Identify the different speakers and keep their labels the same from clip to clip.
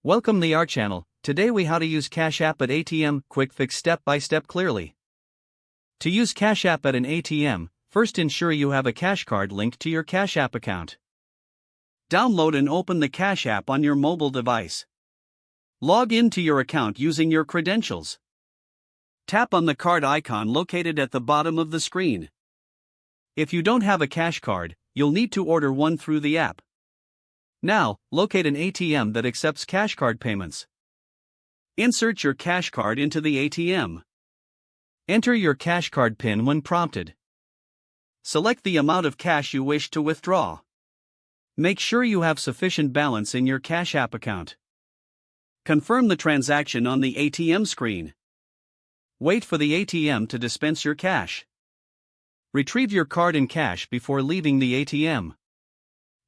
Speaker 1: Welcome to our channel. Today we how to use Cash App at ATM, quick fix step by step clearly. To use Cash App at an ATM, first ensure you have a cash card linked to your Cash App account. Download and open the Cash App on your mobile device. Log into your account using your credentials. Tap on the card icon located at the bottom of the screen. If you don't have a cash card, you'll need to order one through the app. Now, locate an ATM that accepts cash card payments. Insert your cash card into the ATM. Enter your cash card PIN when prompted. Select the amount of cash you wish to withdraw. Make sure you have sufficient balance in your Cash App account. Confirm the transaction on the ATM screen. Wait for the ATM to dispense your cash. Retrieve your card and cash before leaving the ATM.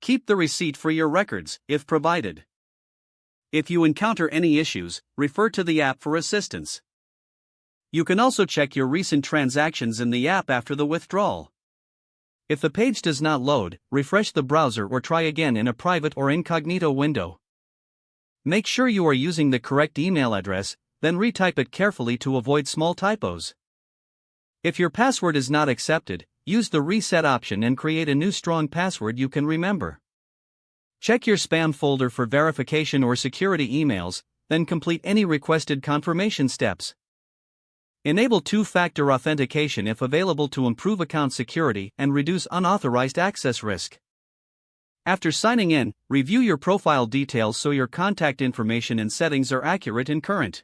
Speaker 1: Keep the receipt for your records, if provided. If you encounter any issues, refer to the app for assistance. You can also check your recent transactions in the app after the withdrawal. If the page does not load, refresh the browser or try again in a private or incognito window. Make sure you are using the correct email address, then retype it carefully to avoid small typos. If your password is not accepted, use the reset option and create a new strong password you can remember. Check your spam folder for verification or security emails, then complete any requested confirmation steps. Enable two-factor authentication if available to improve account security and reduce unauthorized access risk. After signing in, review your profile details so your contact information and settings are accurate and current.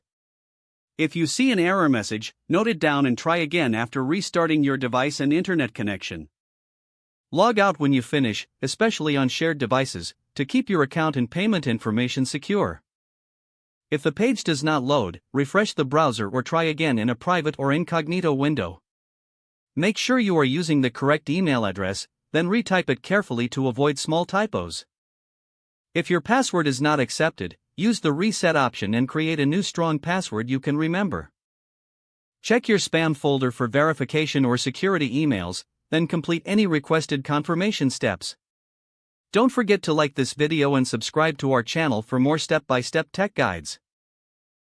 Speaker 1: If you see an error message, note it down and try again after restarting your device and internet connection. Log out when you finish, especially on shared devices, to keep your account and payment information secure. If the page does not load, refresh the browser or try again in a private or incognito window. Make sure you are using the correct email address, then retype it carefully to avoid small typos. If your password is not accepted, use the reset option and create a new strong password you can remember. Check your spam folder for verification or security emails, then complete any requested confirmation steps. Don't forget to like this video and subscribe to our channel for more step-by-step tech guides.